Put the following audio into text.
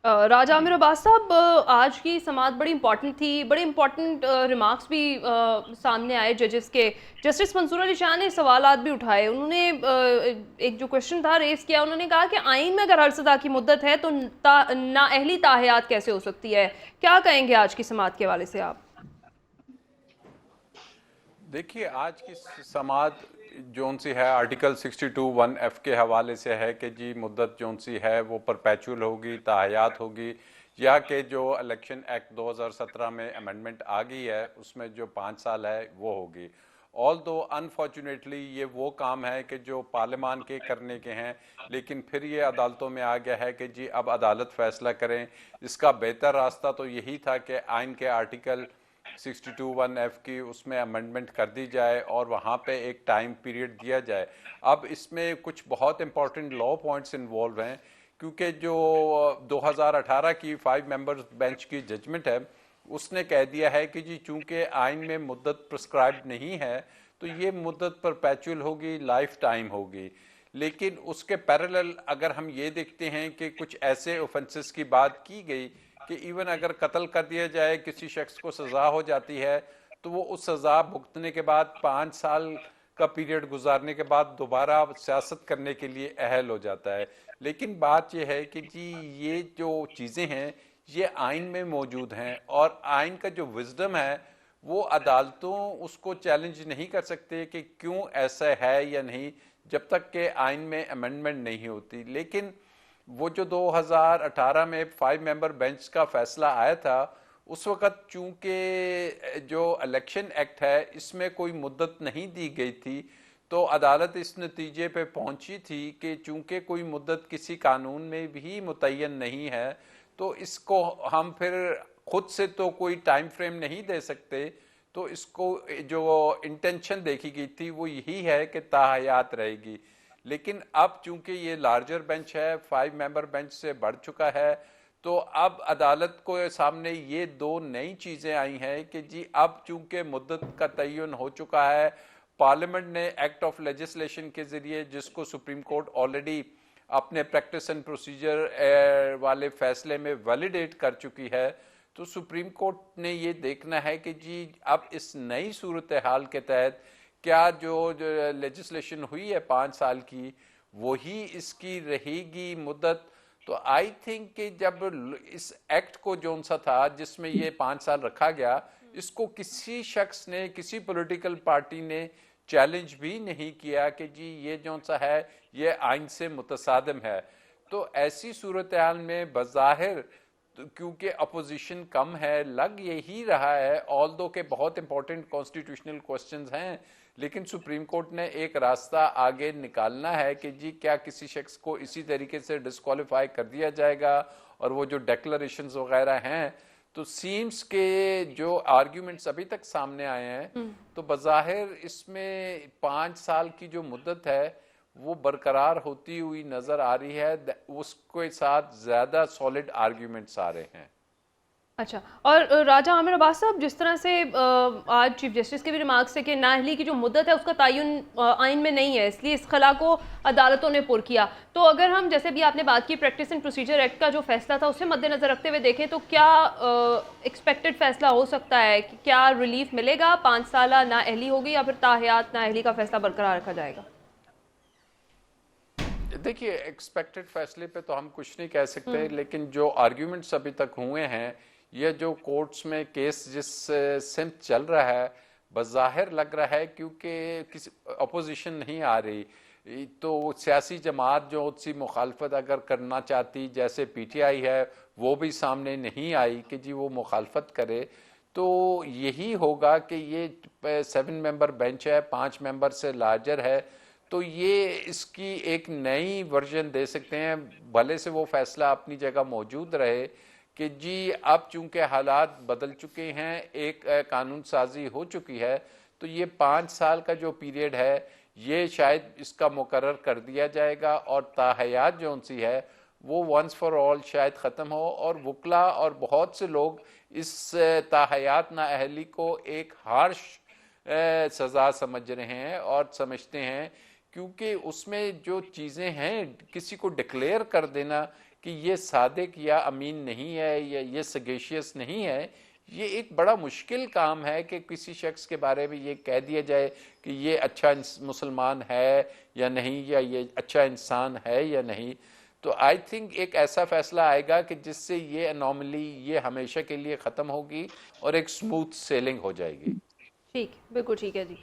राजा आमिर अब्बास साहब, आज की समाअत बड़ी इंपॉर्टेंट थी। बड़े इंपॉर्टेंट रिमार्क्स भी सामने आए जजेस के। जस्टिस मंसूर अली शाह ने सवालात भी उठाए। उन्होंने एक जो क्वेश्चन था रेस किया, उन्होंने कहा कि आइन में अगर हर सजा की मुद्दत है तो नाअहली ताहयात कैसे हो सकती है। क्या कहेंगे आज की समाअत के हवाले से आप? देखिए, आज की समात जोन सी है आर्टिकल 62(1)(f) के हवाले से है कि जी मुद्दत जोन सी है वो परपेचुअल होगी, ताहयात होगी, या कि जो इलेक्शन एक्ट 2017 में अमेंडमेंट आ गई है उसमें जो 5 साल है वो होगी। ऑल दो अनफॉर्चुनेटली ये वो काम है कि जो पार्लियामान के करने के हैं, लेकिन फिर ये अदालतों में आ गया है कि जी अब अदालत फैसला करें। इसका बेहतर रास्ता तो यही था कि आइन के आर्टिकल 62(1)(f) की उसमें अमेंडमेंट कर दी जाए और वहाँ पे एक टाइम पीरियड दिया जाए। अब इसमें कुछ बहुत इंपॉर्टेंट लॉ पॉइंट्स इन्वॉल्व हैं, क्योंकि जो 2018 की 5 मेंबर्स बेंच की जजमेंट है उसने कह दिया है कि जी चूंकि आइन में मुद्दत प्रिस्क्राइब नहीं है तो ये मुद्दत परपेचुअल होगी, लाइफ टाइम होगी। लेकिन उसके पैरेलल अगर हम ये देखते हैं कि कुछ ऐसे ऑफेंसेस की बात की गई कि इवन अगर कत्ल कर दिया जाए, किसी शख्स को सजा हो जाती है तो वो उस सजा भुगतने के बाद 5 साल का पीरियड गुजारने के बाद दोबारा सियासत करने के लिए अहल हो जाता है। लेकिन बात यह है कि जी ये जो चीज़ें हैं ये आइन में मौजूद हैं और आइन का जो विजडम है वो अदालतों उसको चैलेंज नहीं कर सकते कि क्यों ऐसा है या नहीं, जब तक के आइन में अमेंडमेंट नहीं होती। लेकिन वो जो 2018 में 5 मेंबर बेंच का फैसला आया था उस वक़्त चूंकि जो इलेक्शन एक्ट है इसमें कोई मुद्दत नहीं दी गई थी, तो अदालत इस नतीजे पे पहुंची थी कि चूंकि कोई मुद्दत किसी कानून में भी मुतय्यन नहीं है तो इसको हम फिर खुद से तो कोई टाइम फ्रेम नहीं दे सकते। तो इसको जो इंटेंशन देखी गई थी वो यही है कि ताहयात रहेगी। लेकिन अब चूंकि ये लार्जर बेंच है, 5 मेंबर बेंच से बढ़ चुका है, तो अब अदालत को सामने ये दो नई चीज़ें आई हैं कि जी अब चूंकि मुद्दत का तयन हो चुका है, पार्लियामेंट ने एक्ट ऑफ लेजिस्लेशन के ज़रिए जिसको सुप्रीम कोर्ट ऑलरेडी अपने प्रैक्टिस एंड प्रोसीजर वाले फैसले में वैलिडेट कर चुकी है, तो सुप्रीम कोर्ट ने ये देखना है कि जी अब इस नई सूरत हाल के तहत क्या जो लेजिस्लेशन हुई है 5 साल की वही इसकी रहेगी मुद्दत। तो आई थिंक कि जब इस एक्ट को जो सा था जिसमें ये 5 साल रखा गया, इसको किसी शख्स ने, किसी पॉलिटिकल पार्टी ने चैलेंज भी नहीं किया कि जी ये जो सा है ये आइन से मुतसादिम है। तो ऐसी सूरत हाल में बज़ाहिर क्योंकि अपोजिशन कम है, लग यही रहा है ऑल दो के बहुत इंपॉर्टेंट कॉन्स्टिट्यूशनल क्वेश्चंस हैं, लेकिन सुप्रीम कोर्ट ने एक रास्ता आगे निकालना है कि जी क्या किसी शख्स को इसी तरीके से डिस्क्वालीफाई कर दिया जाएगा। और वो जो डेक्लरेशंस वगैरह हैं, तो सीम्स के जो आर्ग्यूमेंट्स अभी तक सामने आए हैं, तो बज़ाहिर इसमें 5 साल की जो मुद्दत है वो बरकरार होती हुई नजर आ रही है, उसके साथ ज्यादा सॉलिड आर्ग्यूमेंट्स आ रहे हैं। अच्छा। और राजा आमिर अब्बास साहब, जिस तरह से आज चीफ जस्टिस के भी रिमार्क्स थे कि नाअहली की जो मुद्दत है उसका तयन आइन में नहीं है, इसलिए इस खला को अदालतों ने पुर किया। तो अगर हम, जैसे भी आपने बात की, प्रैक्टिस एंड प्रोसीजर एक्ट का जो फैसला था उसे मद्देनजर रखते हुए देखें तो क्या एक्सपेक्टेड फैसला हो सकता है कि क्या रिलीफ मिलेगा, 5 साल नाअहली होगी या फिर ताहयात नाअहली का फैसला बरकरार रखा जाएगा? देखिए, एक्सपेक्टेड फैसले पे तो हम कुछ नहीं कह सकते, लेकिन जो आर्ग्यूमेंट्स अभी तक हुए हैं, ये जो कोर्ट्स में केस जिस सिमत चल रहा है, बज़ाहिर लग रहा है क्योंकि किसी अपोजिशन नहीं आ रही, तो सियासी जमात जो सी मुखालफत अगर करना चाहती, जैसे पीटीआई है, वो भी सामने नहीं आई कि जी वो मुखालफत करे। तो यही होगा कि ये 7 मेंबर बेंच है, 5 मेंबर से लार्जर है, तो ये इसकी एक नई वर्जन दे सकते हैं। भले से वो फैसला अपनी जगह मौजूद रहे कि जी अब चूंकि हालात बदल चुके हैं, एक कानून साजी हो चुकी है, तो ये 5 साल का जो पीरियड है ये शायद इसका मुकर्रर कर दिया जाएगा और ताहयात जो सी है वो वंस फॉर ऑल शायद ख़त्म हो। और वकला और बहुत से लोग इस ताहयात नाअहली को एक हार्श सज़ा समझ रहे हैं और समझते हैं, क्योंकि उसमें जो चीज़ें हैं, किसी को डिक्लेयर कर देना कि ये सादिक या अमीन नहीं है या ये सगेशियस नहीं है, ये एक बड़ा मुश्किल काम है कि किसी शख्स के बारे में ये कह दिया जाए कि ये अच्छा मुसलमान है या नहीं, या ये अच्छा इंसान है या नहीं। तो आई थिंक एक ऐसा फैसला आएगा कि जिससे ये अनोमली ये हमेशा के लिए ख़त्म होगी और एक स्मूथ सेलिंग हो जाएगी। ठीक, बिल्कुल ठीक है जी।